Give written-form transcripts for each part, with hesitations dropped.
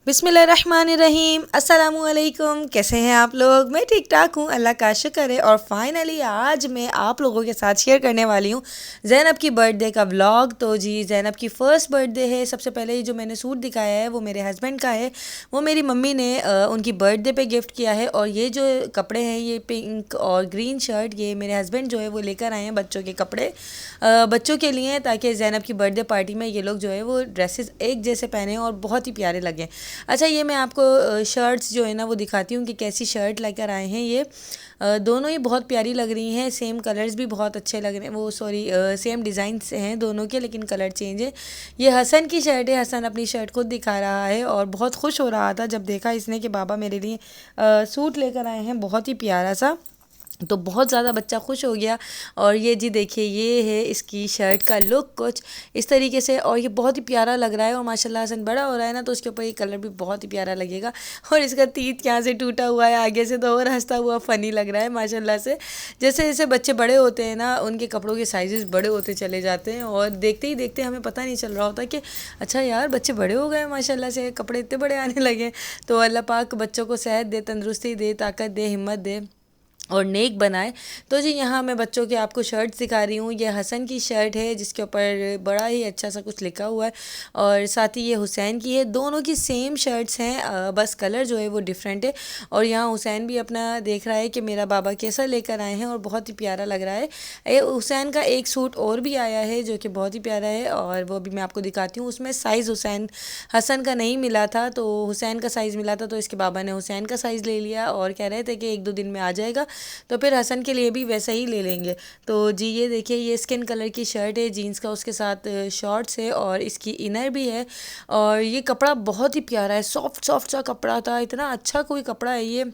बिस्मिल्लाहिर्रहमानिर्रहीम, अस्सलामुअलैकुम। कैसे हैं आप लोग? मैं ठीक ठाक हूँ, अल्लाह का शुक्र है। और फाइनली आज मैं आप लोगों के साथ शेयर करने वाली हूँ ज़ैनब की बर्थडे का व्लॉग। तो जी ज़ैनब की फ़र्स्ट बर्थडे है। सबसे पहले ये जो मैंने सूट दिखाया है वो मेरे हस्बैंड का है, वो मेरी मम्मी ने उनकी बर्थडे पे गिफ्ट किया है। और ये जो कपड़े हैं, ये पिंक और ग्रीन शर्ट, ये मेरे हस्बैंड जो है वो लेकर आए हैं बच्चों के कपड़े, बच्चों के लिए, ताकि ज़ैनब की बर्थडे पार्टी में ये लोग जो है वो ड्रेसेस एक जैसे पहने और बहुत ही प्यारे लगें। अच्छा, ये मैं आपको शर्ट्स जो है ना वो दिखाती हूँ कि कैसी शर्ट लेकर आए हैं। ये दोनों ही बहुत प्यारी लग रही हैं, सेम कलर्स भी बहुत अच्छे लग रहे हैं, वो सॉरी सेम डिज़ाइंस हैं दोनों के, लेकिन कलर चेंज है। ये हसन की शर्ट है। हसन अपनी शर्ट खुद दिखा रहा है और बहुत खुश हो रहा था जब देखा इसने कि बाबा मेरे लिए सूट लेकर आए हैं, बहुत ही प्यारा सा। तो बहुत ज़्यादा बच्चा खुश हो गया। और ये जी देखिए, ये है इसकी शर्ट का लुक कुछ इस तरीके से, और ये बहुत ही प्यारा लग रहा है। और माशाल्लाह हसन बड़ा हो रहा है ना, तो उसके ऊपर ये कलर भी बहुत ही प्यारा लगेगा। और इसका तीत यहाँ से टूटा हुआ है, आगे से तो और हंसता हुआ फ़नी लग रहा है माशाल्लाह से। जैसे जैसे बच्चे बड़े होते हैं ना, उनके कपड़ों के साइज़ बड़े होते चले जाते हैं, और देखते ही देखते हमें पता नहीं चल रहा होता कि अच्छा यार बच्चे बड़े हो गए माशाल्लाह से, कपड़े इतने बड़े आने लगे। तो अल्लाह पाक बच्चों को सेहत दे, तंदुरुस्ती दे, ताकत दे, हिम्मत दे और नेक बनाए। तो जी यहाँ मैं बच्चों के आपको शर्ट्स दिखा रही हूँ। ये हसन की शर्ट है जिसके ऊपर बड़ा ही अच्छा सा कुछ लिखा हुआ है, और साथ ही ये हुसैन की है। दोनों की सेम शर्ट्स हैं, बस कलर जो है वो डिफरेंट है। और यहाँ हुसैन भी अपना देख रहा है कि मेरा बाबा कैसा लेकर आए हैं, और बहुत ही प्यारा लग रहा है। हुसैन का एक सूट और भी आया है जो कि बहुत ही प्यारा है, और वो भी मैं आपको दिखाती हूँ। उसमें साइज़ हसन का नहीं मिला था, तो हुसैन का साइज़ मिला था, तो इसके बाबा ने हुसैन का साइज़ ले लिया और कह रहे थे कि एक दो दिन में आ जाएगा, तो फिर हसन के लिए भी वैसा ही ले लेंगे। तो जी ये देखिए, ये स्किन कलर की शर्ट है जीन्स का, उसके साथ शॉर्ट्स है और इसकी इनर भी है। और ये कपड़ा बहुत ही प्यारा है, सॉफ्ट सॉफ्ट सा कपड़ा था, इतना अच्छा कोई कपड़ा है ये।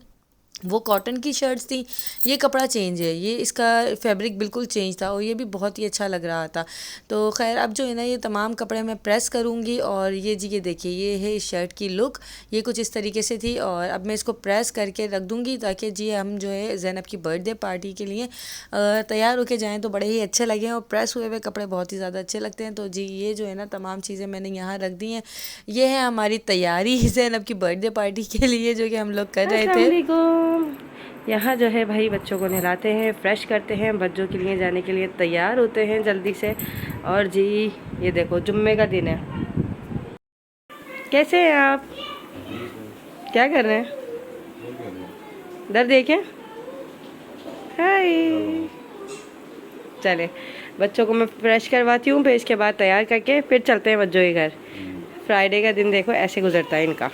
वो कॉटन की शर्ट्स थी, ये कपड़ा चेंज है, ये इसका फैब्रिक बिल्कुल चेंज था, और ये भी बहुत ही अच्छा लग रहा था। तो खैर अब जो है ना, ये तमाम कपड़े मैं प्रेस करूँगी। और ये जी ये देखिए, ये है इस शर्ट की लुक, ये कुछ इस तरीके से थी। और अब मैं इसको प्रेस करके रख दूँगी, ताकि जी हम जो है ज़ैनब की बर्थडे पार्टी के लिए तैयार होके जाएँ तो बड़े ही अच्छे लगें। और प्रेस हुए हुए कपड़े बहुत ही ज़्यादा अच्छे लगते हैं। तो जी ये जो है ना, तमाम चीज़ें मैंने यहाँ रख दी हैं। ये है हमारी तैयारी ज़ैनब की बर्थडे पार्टी के लिए, जो कि हम लोग कर रहे थे। यहाँ जो है भाई बच्चों को नहलाते हैं, फ्रेश करते हैं, बच्चों के लिए जाने के लिए तैयार होते हैं जल्दी से। और जी ये देखो, जुम्मे का दिन है। कैसे हैं आप? क्या कर रहे हैं? इधर देखें। हाय। चले, बच्चों को मैं फ्रेश करवाती हूँ, फिर इसके बाद तैयार करके फिर चलते हैं बच्चों के घर। फ्राइडे का दिन देखो ऐसे गुजरता है इनका।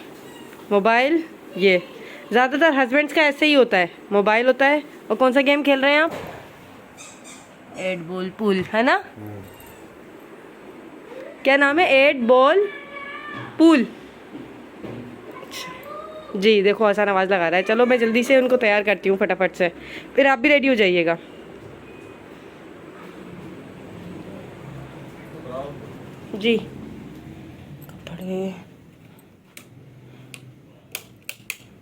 मोबाइल, ये ज़्यादातर हस्बैंड्स का ऐसे ही होता है, मोबाइल होता है। और कौन सा गेम खेल रहे हैं आप? एट बॉल पूल, है ना? क्या नाम है? Eight ball pool. जी देखो, आसान आवाज़ लगा रहा है। चलो मैं जल्दी से उनको तैयार करती हूँ फटाफट से, फिर आप भी रेडी हो जाइएगा। जी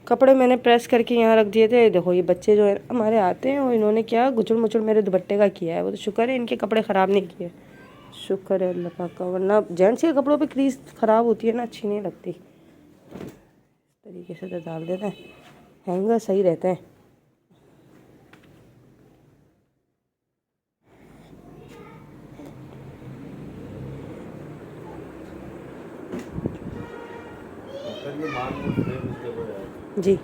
कपड़े मैंने प्रेस करके यहाँ रख दिए थे। देखो ये बच्चे जो है हमारे आते हैं, और इन्होंने क्या गुचड़ मुचड़ मेरे दुपट्टे का किया है। वो तो शुक्र है इनके कपड़े ख़राब नहीं किए, शुक्र है अल्लाह पाक का, वरना जेंट्स के कपड़ों पे क्रीज ख़राब होती है ना, अच्छी नहीं लगती। इस तरीके से तो डाल देते हैं, हैंगर सही रहते हैं। जी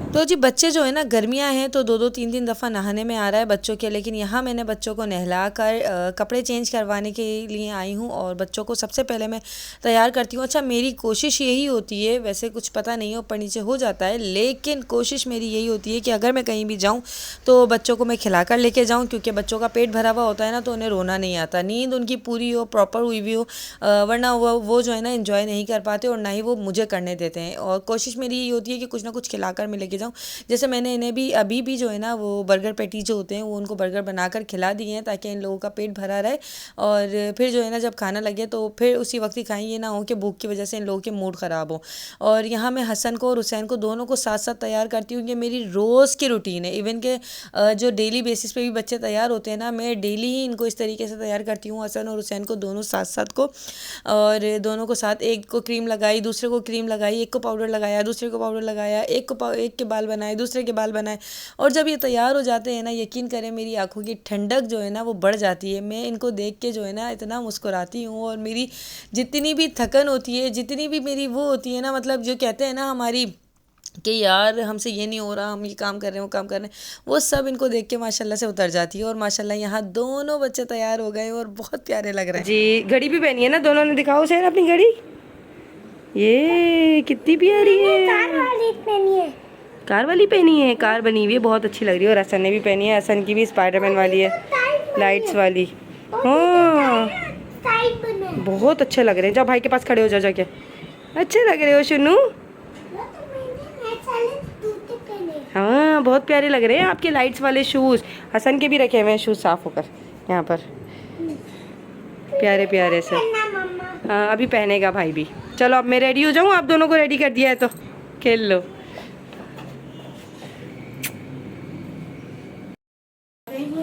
तो जी बच्चे जो है ना, गर्मियां हैं तो दो दो तीन तीन दफ़ा नहाने में आ रहा है बच्चों के, लेकिन यहाँ मैंने बच्चों को नहला कर कपड़े चेंज करवाने के लिए आई हूँ, और बच्चों को सबसे पहले मैं तैयार करती हूँ। अच्छा, मेरी कोशिश यही होती है, वैसे कुछ पता नहीं है, ऊपर नीचे हो जाता है, लेकिन कोशिश मेरी यही होती है कि अगर मैं कहीं भी जाऊँ तो बच्चों को मैं खिला कर लेके जाऊँ, क्योंकि बच्चों का पेट भरा हुआ होता है ना, तो उन्हें रोना नहीं आता, नींद उनकी पूरी हो, प्रॉपर हुई भी हो, वरना वो जो है ना इन्जॉय नहीं कर पाते, और ना ही वो मुझे करने देते हैं। और कोशिश मेरी यही होती है कि कुछ ना कुछ खिला कर मैं लेके जाऊँ, जाऊँ। जैसे मैंने इन्हें भी अभी भी जो है ना वो बर्गर पैटी जो होते हैं वो उनको बर्गर बनाकर खिला दिए हैं ताकि इन लोगों का पेट भरा रहे, और फिर जो है ना जब खाना लगे तो फिर उसी वक्त ही खाएं, ये ना हो कि भूख की वजह से इन लोगों के मूड ख़राब हो। और यहाँ मैं हसन को और हुसैन को दोनों को साथ साथ तैयार करती हूँ, ये मेरी रोज़ की रूटीन है। इवन के जो डेली बेसिस पे भी बच्चे तैयार होते हैं ना, मैं डेली ही इनको इस तरीके से तैयार करती हूँ, हसन और हुसैन को दोनों साथ साथ को। और दोनों को साथ, एक को क्रीम लगाई, दूसरे को क्रीम लगाई, एक को पाउडर लगाया, दूसरे को पाउडर लगाया, एक के बाल बनाए, दूसरे के बाल बनाए। और जब ये तैयार हो जाते हैं ना, यकीन करें मेरी आंखों की ठंडक जो है ना वो बढ़ जाती है। मैं इनको देख के जो है ना इतना मुस्कुराती हूँ, और मेरी जितनी भी थकन होती है, जितनी भी मेरी वो होती है ना, मतलब जो कहते हैं ना हमारी कि यार हमसे ये नहीं हो रहा, हम ये काम कर रहे हैं, वो काम कर रहे हैं, वो सब इनको देख के माशाल्लाह से उतर जाती है। और माशाल्लाह यहाँ दोनों बच्चे तैयार हो गए और बहुत प्यारे लग रहे हैं जी। घड़ी भी पहनी है ना दोनों ने, दिखाओ सर अपनी घड़ी, ये कितनी प्यारी है। कार वाली पहनी है, कार बनी हुई है, बहुत अच्छी लग रही है। और हसन ने भी पहनी है, हसन की भी स्पाइडरमैन वाली है, लाइट्स वाली। हाँ बहुत अच्छे लग रहे हैं। जाओ भाई के पास खड़े हो जाओ जाके, अच्छे लग रहे हो शुनू। हाँ बहुत प्यारे लग रहे हैं आपके लाइट्स वाले शूज़। हसन के भी रखे हुए हैं शूज़ साफ़ होकर यहाँ पर, प्यारे प्यारे से। हाँ अभी पहनेगा भाई भी। चलो अब मैं रेडी हो जाऊँ, आप दोनों को रेडी कर दिया है तो खेल लो।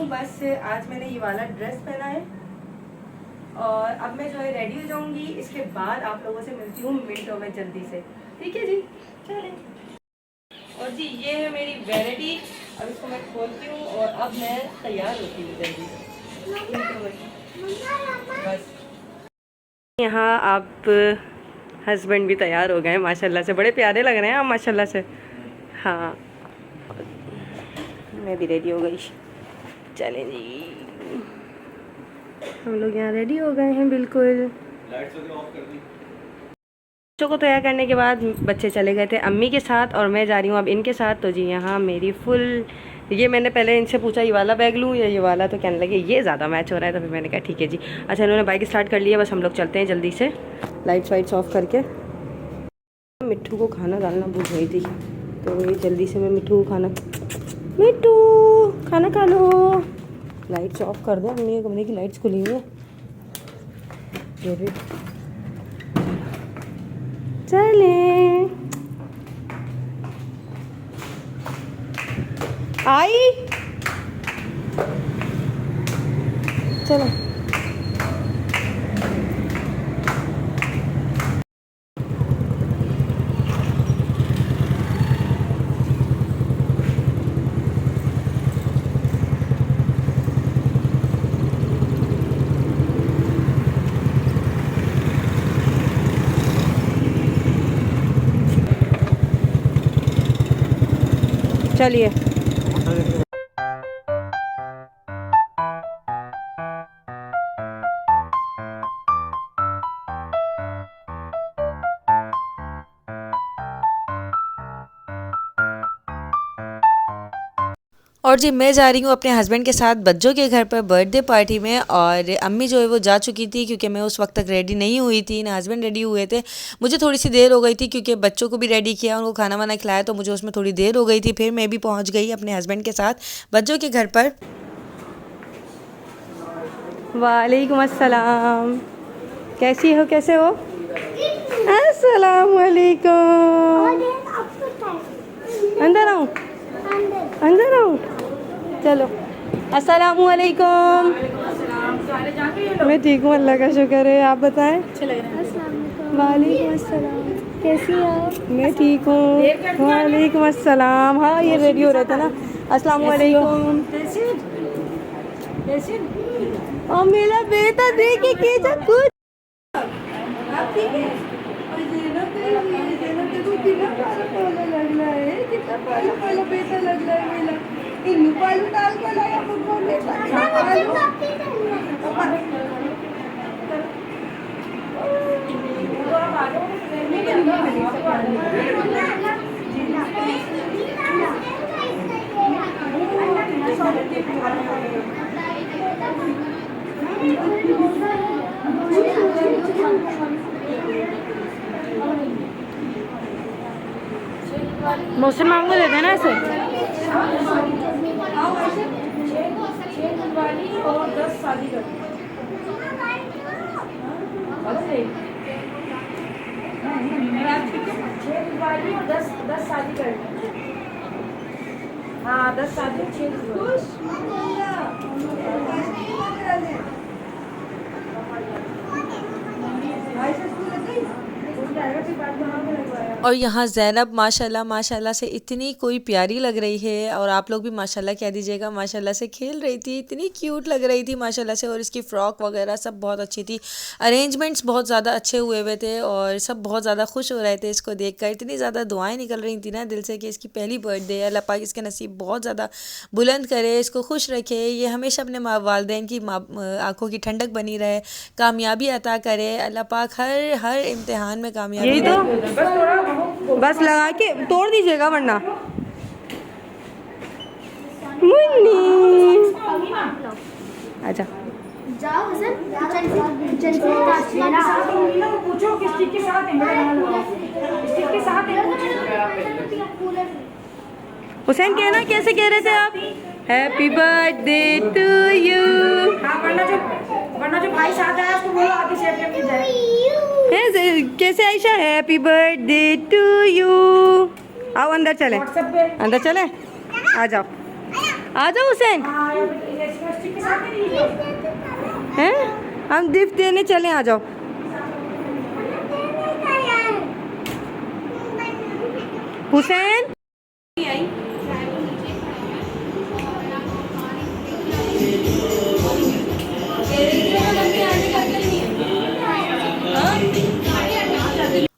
बस आज मैंने ये वाला ड्रेस पहना है और अब मैं जो है रेडी हो जाऊंगी। इसके बाद आप लोगों से मिलती हूँ मिनटों में जल्दी से, ठीक है जी। चलें। और जी ये है मेरी वैरायटी, अब इसको मैं खोलती हूँ और अब मैं तैयार होती हूँ जल्दी से। बस यहाँ आप हस्बैंड भी तैयार हो गए माशाल्लाह से, बड़े प्यारे लग रहे हैं आप माशाल्लाह से। हाँ मैं भी रेडी हो गई। चलें जी, हम लोग यहाँ रेडी हो गए हैं बिल्कुल। बच्चों को तैयार करने के बाद बच्चे चले गए थे अम्मी के साथ और मैं जा रही हूँ अब इनके साथ। तो जी यहाँ मेरी फुल, ये मैंने पहले इनसे पूछा ये वाला बैग लूँ या ये वाला, तो कहने लगे ये ज़्यादा मैच हो रहा है, तो फिर मैंने कहा ठीक है जी। अच्छा इन्होंने बाइक स्टार्ट कर लिया, बस हम लोग चलते हैं जल्दी से लाइट्स वाइट्स ऑफ करके। मिट्ठू को खाना डालना भूल गई थी, तो ये जल्दी से मैं मिट्ठू को खाना, मिट्टू खाना खा लो। लाइट्स ऑफ कर दो, अम्मी के कमरे की लाइट्स खुली हुई है। ये भी चले आई, चलो चलिए। और जी मैं जा रही हूँ अपने हस्बैंड के साथ बच्चों के घर पर बर्थडे पार्टी में, और अम्मी जो है वो जा चुकी थी क्योंकि मैं उस वक्त तक रेडी नहीं हुई थी, ना हस्बैंड रेडी हुए थे। मुझे थोड़ी सी देर हो गई थी क्योंकि बच्चों को भी रेडी किया, उनको खाना वाना खिलाया, तो मुझे उसमें थोड़ी देर हो गई थी। फिर मैं भी पहुँच गई अपने हस्बैंड के साथ बच्चों के घर पर। वालेकुम अस्सलाम, कैसी हो, कैसे हो? अस्सलाम वालेकुम। अंदर आऊँ, अंदर आऊँ, चलो। अस्सलाम वालेकुम। मैं ठीक हूँ अल्लाह का शुक्र है, आप बताएं। वालेकुम अस्सलाम, कैसी हैं आप? मैं ठीक हूँ। वालेकुम अस्सलाम। हाँ ये रेडी हो रहे थे ना। अस्सलाम वालेकुम। और मेरा बेटा देखे के जा कुछ आप ठीक है? कितना पाला बेटा लग रहा है मेरा, इन पालू डाल को लाया मोहसिन मामू को दे देना ऐसे। और 10 शादी कर और 10 शादी कर। हाँ 10 शादी 6 और यहाँ ज़ैनब माशाल्लाह माशाल्लाह से इतनी कोई प्यारी लग रही है, और आप लोग भी माशाल्लाह कह दीजिएगा, माशाल्लाह से खेल रही थी, इतनी क्यूट लग रही थी माशाल्लाह से। और इसकी फ़्रॉक वगैरह सब बहुत अच्छी थी, अरेंजमेंट्स बहुत ज़्यादा अच्छे हुए हुए थे, और सब बहुत ज़्यादा खुश हो रहे थे इसको देखकर। इतनी ज़्यादा दुआएं निकल रही थी ना दिल से कि इसकी पहली बर्थडे है, अल्लाह पाक इसके नसीब बहुत ज़्यादा बुलंद करे, इसको खुश रखे, ये हमेशा अपने वालिदैन की आँखों की ठंडक बनी रहे, कामयाबी अता करे अल्लाह पाक, हर इम्तिहान में कामयाबी। यही तो बस लगा के तोड़ दीजिएगा वरना। मुन्नी आजा जाओ हसन किचन पूछो किस चीज के साथ है, किस के साथ है। हुसैन कहना कैसे कह रहे थे आप? Happy birthday to you. हाँ वरना जो भाई साथ आया उसको बोलो आगे शेप में मिल जाए। कैसे Ayesha? Happy birthday to you. आओ अंदर चले, अंदर चले, आ जाओ आ जाओ हुसैन। हैं हम गिफ्ट देने चले, आ जाओ। हुसैन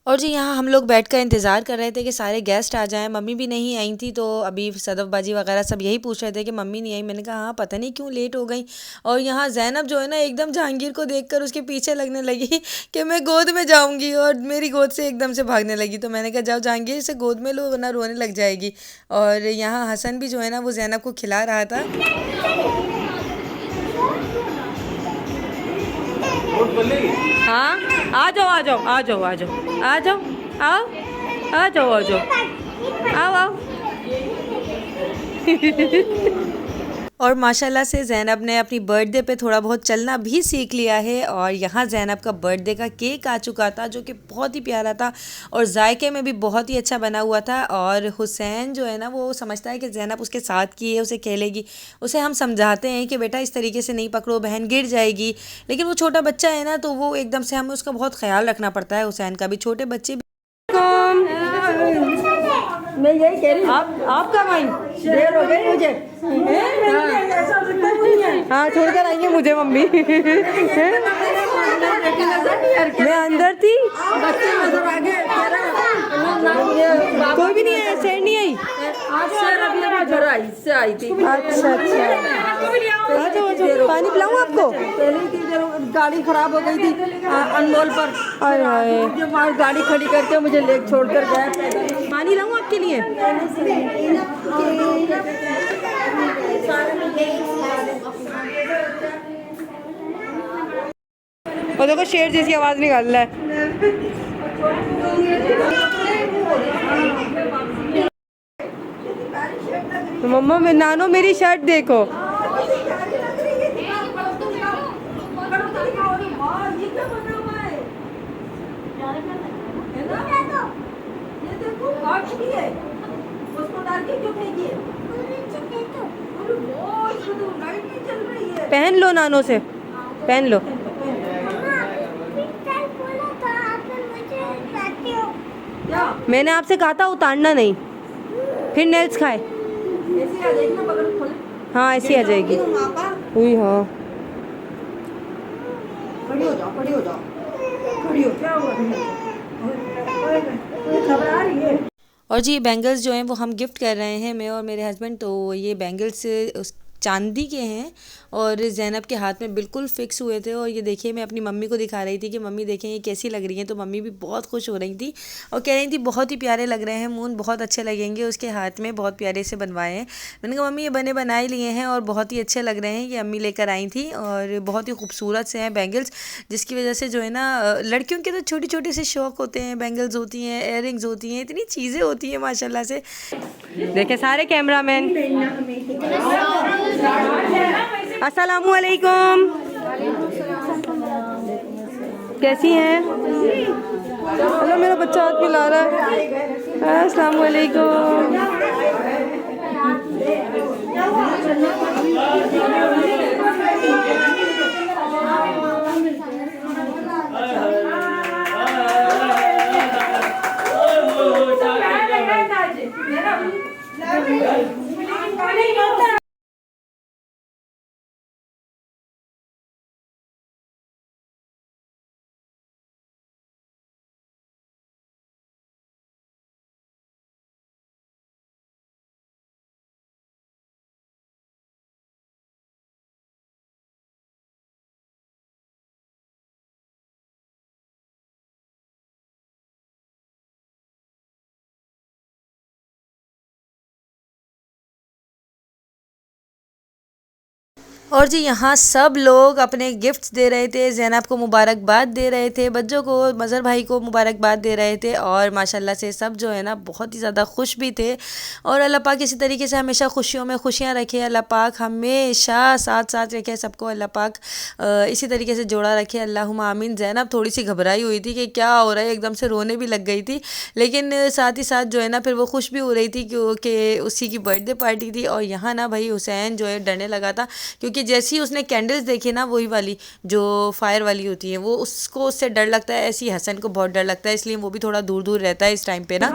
और जी यहाँ हम लोग बैठकर इंतज़ार कर रहे थे कि सारे गेस्ट आ जाएं। मम्मी भी नहीं आई थी, तो अभी सदफ बाजी वगैरह सब यही पूछ रहे थे कि मम्मी नहीं आई। मैंने कहा हाँ पता नहीं क्यों लेट हो गई। और यहाँ ज़ैनब जो है ना एकदम जहांगीर को देखकर उसके पीछे लगने लगी कि मैं गोद में जाऊँगी, और मेरी गोद से एकदम से भागने लगी। तो मैंने कहा जाओ जहांगीर से गोद में लो वरना रोने लग जाएगी। और यहाँ हसन भी जो है ना वो ज़ैनब को खिला रहा था। हाँ आ जाओ आ जाओ आ जाओ आ जाओ आ जाओ आओ आ जाओ आ जाओ आओ आओ। और माशाल्लाह से ज़ैनब ने अपनी बर्थडे पे थोड़ा बहुत चलना भी सीख लिया है। और यहाँ ज़ैनब का बर्थडे का केक आ चुका था जो कि बहुत ही प्यारा था, और जायके में भी बहुत ही अच्छा बना हुआ था। और हुसैन जो है ना वो समझता है कि ज़ैनब उसके साथ की है, उसे खेलेगी। उसे हम समझाते हैं कि बेटा इस तरीके से नहीं पकड़ो, बहन गिर जाएगी, लेकिन वो छोटा बच्चा है ना, तो वो एकदम से हमें उसका बहुत ख्याल रखना पड़ता है। हुसैन का भी, छोटे बच्चे भी। मैं यही कह रही हूँ, आपका माइंड देर हो गई मुझे। हाँ छोड़ कर आएंगे मुझे मम्मी। मैं अंदर थी, कोई भी नहीं आया, सैर नहीं आई। आई थी। अच्छा अच्छा, पानी पिलाऊं आपको? गाड़ी खराब हो गई थी अनमोल पर, जब गाड़ी खड़ी करके मुझे लेक छोड़कर गया। पानी लाऊं आपके लिए? और देखो शेर जैसी आवाज निकाल रहा है। तो मम्मा मैं नानो मेरी शर्ट देखो। पहन लो नानो से, पहन लो। मैंने आपसे कहा था उतारना नहीं, फिर नेल्स खाए। हाँ ऐसी आ जाएगी। हुई हाँ खड़ी हो जाओ, खड़ी हो जाओ, खड़ी हो। क्या हुआ? घबरा रही है। और जी ये बैंगल्स जो हैं वो हम गिफ्ट कर रहे हैं, मैं और मेरे हस्बैंड। तो ये बैंगल्स चांदी के हैं और ज़ैनब के हाथ में बिल्कुल फ़िक्स हुए थे। और ये देखिए मैं अपनी मम्मी को दिखा रही थी कि मम्मी देखें ये कैसी लग रही हैं, तो मम्मी भी बहुत खुश हो रही थी और कह रही थी बहुत ही प्यारे लग रहे हैं मून, बहुत अच्छे लगेंगे। उसके हाथ में बहुत प्यारे से बनवाए हैं। मैंने कहा मम्मी ये बने बनाए लिए हैं और बहुत ही अच्छे लग रहे हैं, ये अम्मी लेकर आई थी और बहुत ही खूबसूरत से हैं बैंगल्स, जिसकी वजह से जो है ना लड़कियों के तो छोटे छोटे से शौक़ होते हैं, बैंगल्स होती हैं, इयररिंग्स होती हैं, इतनी चीज़ें होती हैं माशाल्लाह से। देखें सारे कैमरामैन, अस्सलामु अलैकुम, कैसी हैं? अरे मेरा बच्चा हाथ मिला रहा है। अस्सलामु अलैकुम। और जी यहाँ सब लोग अपने गिफ्ट्स दे रहे थे, ज़ैनब को मुबारकबाद दे रहे थे, बच्चों को, मज़हर भाई को मुबारकबाद दे रहे थे और माशाल्लाह से सब जो है ना बहुत ही ज़्यादा खुश भी थे। और अल्लाह पाक इसी तरीके से हमेशा खुशियों में खुशियाँ रखे, अल्लाह पाक हमेशा साथ साथ रखे सबको, अल्लाह पाक इसी तरीके से जोड़ा रखे, अल्लाहुम्मा आमीन। ज़ैनब थोड़ी सी घबराई हुई थी कि क्या हो रहा है, एकदम से रोने भी लग गई थी, लेकिन साथ ही साथ जो है ना फिर वो खुश भी हो रही थी क्योंकि उसी की बर्थडे पार्टी थी। और यहाँ ना भाई हुसैन जो है डरने लगा था क्योंकि जैसे ही उसने कैंडल्स देखी ना, वही वाली जो फायर वाली होती है, वो उसको उससे डर लगता है, ऐसे ही हसन को बहुत डर लगता है, इसलिए वो भी थोड़ा दूर दूर रहता है इस टाइम पे ना।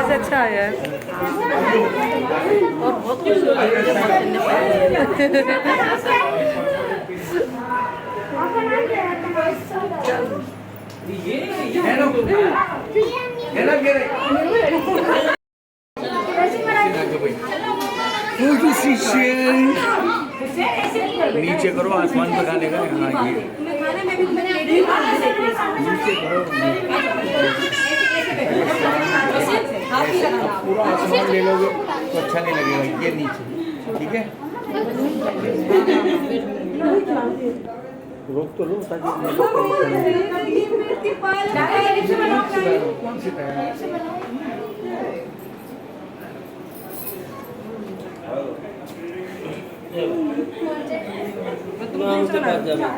से अच्छा आया है और बहुत खुश हो नीचे करो, आसमान पे खाने का। हाँ ये नीचे करो, पूरा आसमान ले लोगे तो अच्छा नहीं लगेगा, ये नीचे, ठीक है। रोक तो लो ताकि कौन सी उसके पास जाना।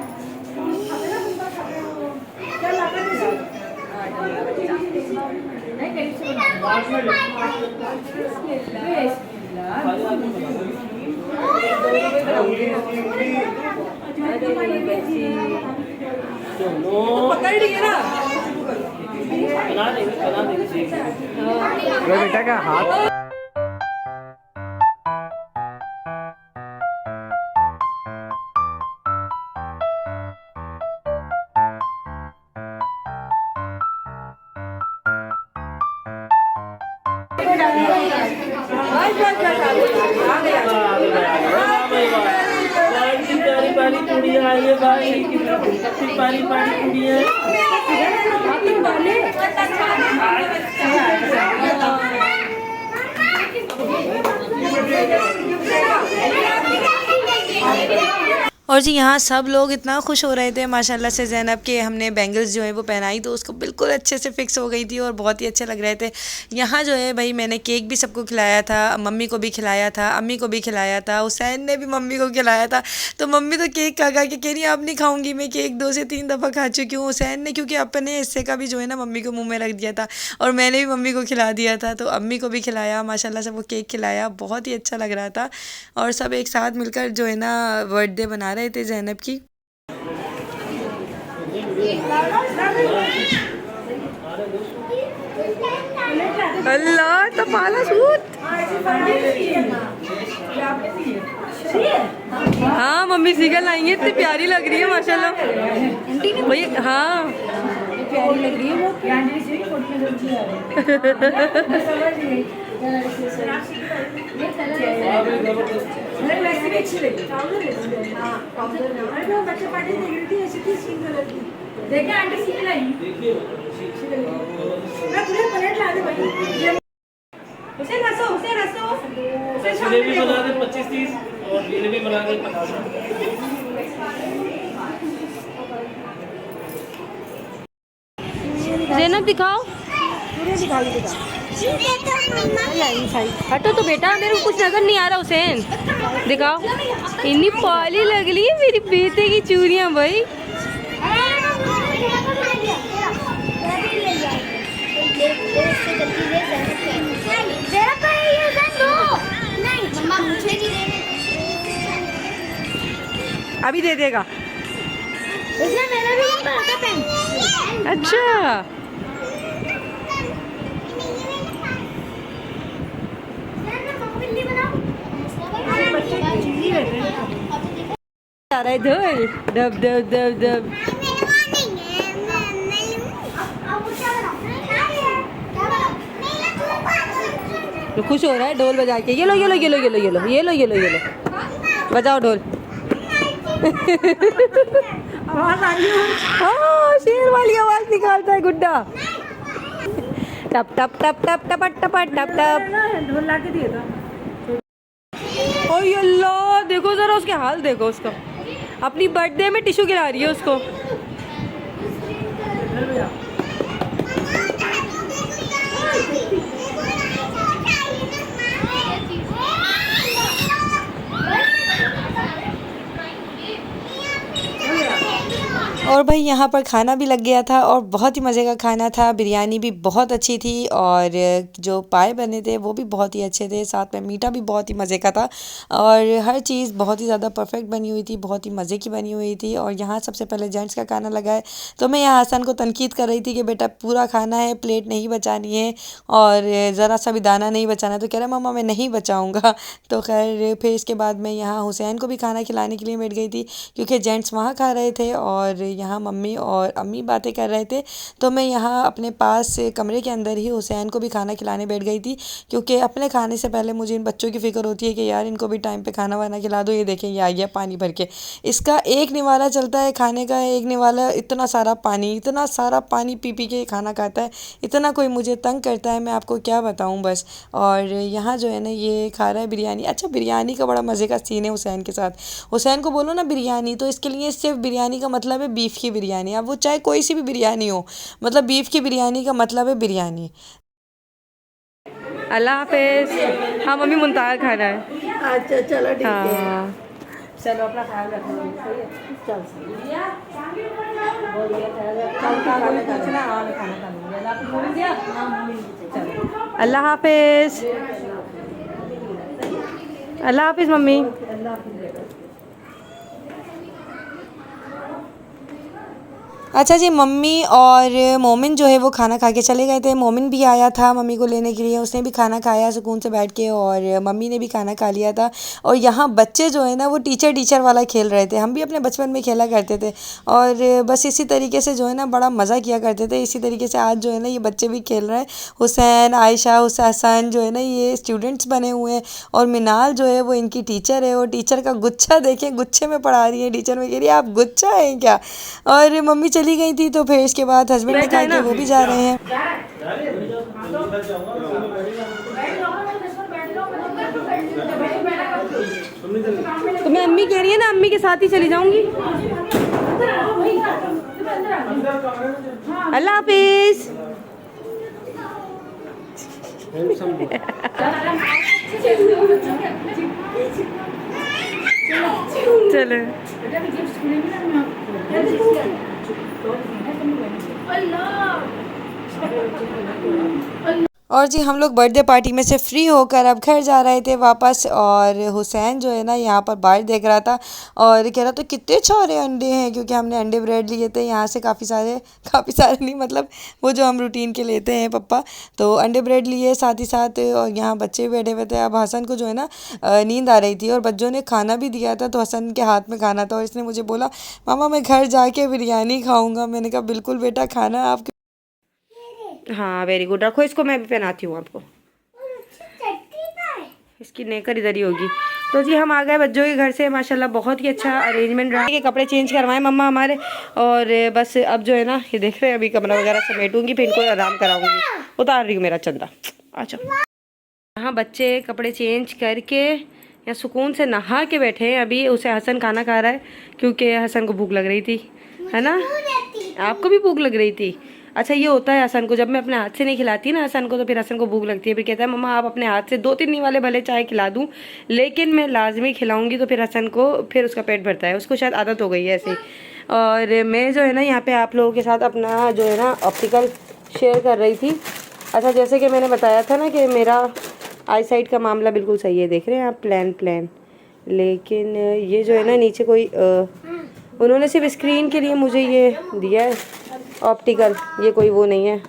बेटा का हाथ ये भाई कितनी पानी पानी पूरी है। और जी यहाँ सब लोग इतना खुश हो रहे थे माशाल्लाह से ज़ैनब के हमने बैंगल्स जो है वो पहनाई तो उसको बिल्कुल अच्छे से फिक्स हो गई थी और बहुत ही अच्छे लग रहे थे। यहाँ जो है भाई मैंने केक भी सबको खिलाया था, मम्मी को भी खिलाया था, अम्मी को भी खिलाया था, हुसैन ने भी मम्मी को खिलाया था। तो मम्मी तो केक खा खा के कह रही अब नहीं खाऊंगी मैं केक, 2 से 3 दफ़ा खा चुकी हूँ। हुसैन ने क्योंकि अपने हिस्से का भी जो है ना मम्मी को मुँह में रख दिया था और मैंने भी मम्मी को खिला दिया था, तो अम्मी को भी खिलाया माशाल्लाह से वो केक खिलाया, बहुत ही अच्छा लग रहा था। और सब एक साथ मिलकर जो है ना बर्थडे बना रहे थे ज़ैनब की। अल्लाह तो पाला सूट। हाँ मम्मी सीगल लाएंगे, इतनी प्यारी लग रही है माशाल्लाह भाई। हाँ प्यारी लग रही है वो। अच्छी लगी। बच्चे पार्टी देख रही थी ऐसी थी स्किन कलर की। देखिए आंटी सी लाई। मैं पूरे प्लेट ला दे भाई। उसे रसो। जलेबी बना दे 25-30 और जलेबी बना दे 50। ज़ैनब दिखाओ। पूरे दिखा दे। हटो तो बेटा, मेरे को कुछ नजर नहीं आ रहा। हुसैन दिखाओ, इतनी पाली लग रही है मेरी बेटे की चूड़ियाँ भाई। अभी दे देगा। अच्छा आ रहा है धुल, दब दब दब दब। तो खुश हो रहा है ढोल बजा के। ये लो ये लो ये लो ये लो ये लो ये लो ये लो ये लो, बजाओ ढोल। आवाज आ रही है। हाँ शेर वाली आवाज निकालता है गुड्डा। टप टप टप टप टप टप टप टप। ढोल ला के दिया था। ओए अल्लाह, देखो जरा उसके हाल देखो उसका। अपनी बर्थडे में टिश्यू गिरा रही है उसको। और भाई यहाँ पर खाना भी लग गया था और बहुत ही मज़े का खाना था। बिरयानी भी बहुत अच्छी थी और जो पाए बने थे वो भी बहुत ही अच्छे थे, साथ में मीठा भी बहुत ही मज़े का था और हर चीज़ बहुत ही ज़्यादा परफेक्ट बनी हुई थी, बहुत ही मज़े की बनी हुई थी। और यहाँ सबसे पहले जेंट्स का खाना लगा है तो मैं यहाँ हसन को तनकीद कर रही थी कि बेटा पूरा खाना है, प्लेट नहीं बचानी है और ज़रा सा भी दाना नहीं बचाना। तो कह रहा मम्मा मैं नहीं बचाऊँगा। तो खैर फिर इसके बाद मैं यहाँ हुसैन को भी खाना खिलाने के लिए बैठ गई थी क्योंकि जेंट्स वहाँ खा रहे थे और यहाँ मम्मी और अम्मी बातें कर रहे थे। तो मैं यहाँ अपने पास कमरे के अंदर ही हुसैन को भी खाना खिलाने बैठ गई थी क्योंकि अपने खाने से पहले मुझे इन बच्चों की फ़िक्र होती है कि यार इनको भी टाइम पे खाना वाना खिला दो। ये देखें ये आ गया पानी भर के, इसका एक निवाला चलता है खाने का, एक निवाला इतना सारा पानी पी पी के खाना खाता है, इतना कोई मुझे तंग करता है मैं आपको क्या बताऊँ बस। और यहाँ जो है ना ये खा रहा है बिरयानी। अच्छा बिरयानी का बड़ा मज़े का सीन है हुसैन के साथ। हुसैन को बोलो ना बिरयानी तो इसके लिए सिर्फ बिरयानी का मतलब है बीफ की बिरयानी। अब वो चाहे कोई सी भी बिरयानी हो, मतलब बीफ की बिरयानी का मतलब है बिरयानी। अल्लाह हाफिज़। हाँ मम्मी मुंताज़ खाना है। अच्छा चलो ठीक है। हाँ चलो अपना ख्याल रखना। चल अल्लाह हाफिज़। अल्लाह हाफिज़ मम्मी। अच्छा जी, मम्मी और मोमिन जो है वो खाना खा के चले गए थे। मोमिन भी आया था मम्मी को लेने के लिए, उसने भी खाना खाया सुकून से बैठ के, और मम्मी ने भी खाना खा लिया था। और यहाँ बच्चे जो है ना वो टीचर टीचर वाला खेल रहे थे। हम भी अपने बचपन में खेला करते थे और बस इसी तरीके से जो है ना बड़ा मज़ा किया करते थे। इसी तरीके से आज जो है ना ये बच्चे भी खेल रहे हैं। हुसैन, आयशा, हसन जो है ना ये स्टूडेंट्स बने हुए हैं और मिनाल जो है वो इनकी टीचर है। और टीचर का गुच्छा देखें, गुच्छे में पढ़ा रही है। टीचर में कह रही है आप गुच्छा हैं क्या। और मम्मी चली गई थी तो फिर इसके बाद हस्बैंड ने कहा कि वो भी जा रहे हैं। तो मैं अम्मी कह रही है ना, अम्मी के साथ ही चली जाऊंगी। अल्लाह हाफिज। चलो और जी हम लोग बर्थडे पार्टी में से फ्री होकर अब घर जा रहे थे वापस। और हुसैन जो है ना यहाँ पर बाहर देख रहा था और कह रहा था कितने सारे अंडे हैं, क्योंकि हमने अंडे ब्रेड लिए थे यहाँ से काफ़ी सारे नहीं, मतलब वो जो हम रूटीन के लेते हैं पप्पा, तो अंडे ब्रेड लिए साथ ही साथ। और यहाँ बच्चे भी बैठे हुए थे। अब हसन को जो है ना नींद आ रही थी और बच्चों ने खाना भी दिया था, तो हसन के हाथ में खाना था और इसने मुझे बोला मामा मैं घर जाके बिरयानी खाऊँगा। मैंने कहा बिल्कुल बेटा, खाना आप। हाँ वेरी गुड, रखो इसको, मैं भी पहनाती हूँ आपको। इसकी नेकर इधर ही होगी। तो जी हम आ गए बच्चों के घर से, माशाल्लाह बहुत ही अच्छा अरेंजमेंट रहा। के कपड़े चेंज करवाए मम्मा हमारे, और बस अब जो है ना ये देख रहे हैं, अभी कमरा वगैरह समेटूंगी, फिर इनको आराम कराऊंगी। उतार रही हूँ मेरा चंदा, अच्छा। यहाँ बच्चे कपड़े चेंज करके या सुकून से नहा के बैठे हैं। अभी उसे हसन खाना खा रहा है क्योंकि हसन को भूख लग रही थी, है ना। आपको भी भूख लग रही थी। अच्छा ये होता है हसन को, जब मैं अपने हाथ से नहीं खिलाती ना हसन को तो फिर हसन को भूख लगती है। फिर कहता है मम्मा आप अपने हाथ से 2-3 वाले भले चाय खिला दूँ, लेकिन मैं लाजमी खिलाऊंगी। तो फिर हसन को फिर उसका पेट भरता है, उसको शायद आदत हो गई है ऐसे। और मैं जो है ना यहाँ पे आप लोगों के साथ अपना जो है ना ऑप्टिकल शेयर कर रही थी। अच्छा जैसे कि मैंने बताया था ना कि मेरा आई साइड का मामला बिल्कुल सही है, देख रहे हैं आप, प्लान। लेकिन ये जो है ना नीचे कोई उन्होंने सिर्फ स्क्रीन के लिए मुझे ये दिया है ऑप्टिकल, ये कोई वो नहीं है।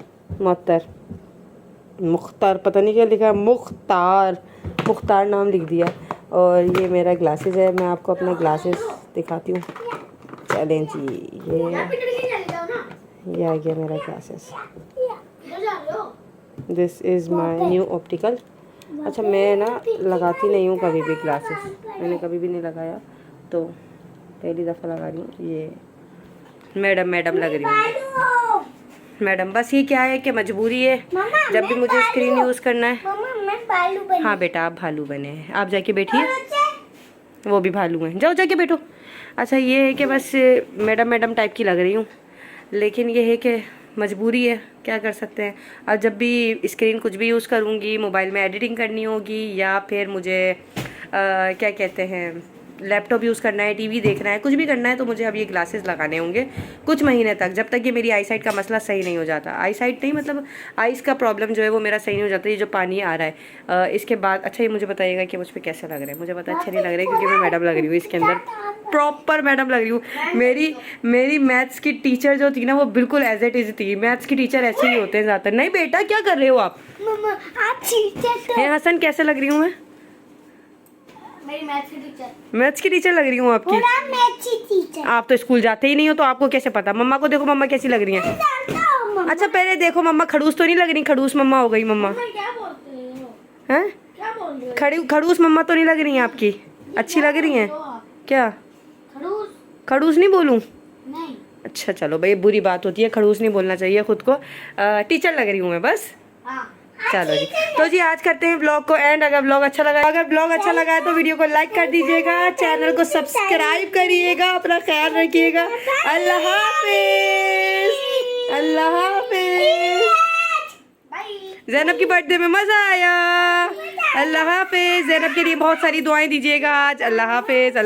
मुख्तार पता नहीं क्या लिखा है, मुख्तार नाम लिख दिया। और ये मेरा ग्लासेस है, मैं आपको अपना ग्लासेस दिखाती हूँ। चलें जी, ये आ गया मेरा glasses. This is my new optical. अच्छा मैं ना लगाती नहीं हूँ कभी भी ग्लासेस, मैंने कभी भी नहीं लगाया, तो पहली दफ़ा लगा रही हूँ। ये मैडम लग रही हूँ मैडम। बस ये क्या है कि मजबूरी है, जब भी मुझे स्क्रीन यूज़ करना है। हाँ बेटा आप भालू बने हैं, आप जाके बैठिए, वो भी भालू हैं, जाओ जाके बैठो। अच्छा ये है कि बस मैडम टाइप की लग रही हूँ, लेकिन ये है कि मजबूरी है, क्या कर सकते हैं। अब जब भी स्क्रीन कुछ भी यूज़ करूँगी, मोबाइल में एडिटिंग करनी होगी या फिर मुझे क्या कहते हैं लैपटॉप यूज़ करना है, टीवी देखना है, कुछ भी करना है, तो मुझे अब ये ग्लासेस लगाने होंगे कुछ महीने तक, जब तक ये मेरी आई साइट का मसला सही नहीं हो जाता। आई साइट नहीं मतलब आइस का प्रॉब्लम जो है वो मेरा सही नहीं हो जाता, ये जो पानी आ रहा है। इसके बाद अच्छा ये मुझे बताइएगा कि मुझ पर कैसे लग रहा है। मुझे पता अच्छा नहीं लग रहा है क्योंकि मैं मैडम लग रही हूँ, इसके अंदर प्रॉपर मैडम लग रही हूँ। मेरी मैथ्स की टीचर जो थी ना वो बिल्कुल एज इट इज़ थी। मैथ्स की टीचर ऐसे ही होते हैं ज़्यादातर। नहीं बेटा क्या कर रहे हो आप? हसन कैसे लग रही हूँ मैं? मेरी मैथ्स की टीचर लग रही हूँ आपकी। आप तो स्कूल जाते ही नहीं हो तो आपको कैसे पता। मम्मा को देखो, मम्मा कैसी लग रही हैं। अच्छा पहले देखो मम्मा, खड़ूस तो नहीं लग रही? खड़ूस मम्मा हो गई मम्मा, हैं? खड़ूस मम्मा तो नहीं लग रही हैं आपकी, अच्छी लग रही हैं क्या? खड़ूस नहीं बोलूँ? अच्छा चलो भाई, बुरी बात होती है, खड़ूस नहीं बोलना चाहिए खुद को। टीचर लग रही हूँ मैं बस। चलो जी, तो जी आज करते हैं ब्लॉग को एंड। अगर ब्लॉग अच्छा लगा है तो वीडियो को लाइक कर दीजिएगा, चैनल को सब्सक्राइब करिएगा, अपना ख्याल रखिएगा। अल्लाह हाफिज। ज़ैनब की बर्थडे में मज़ा आया। अल्लाह हाफिज। ज़ैनब के लिए बहुत सारी दुआएं दीजिएगा आज। अल्लाह हाफिज।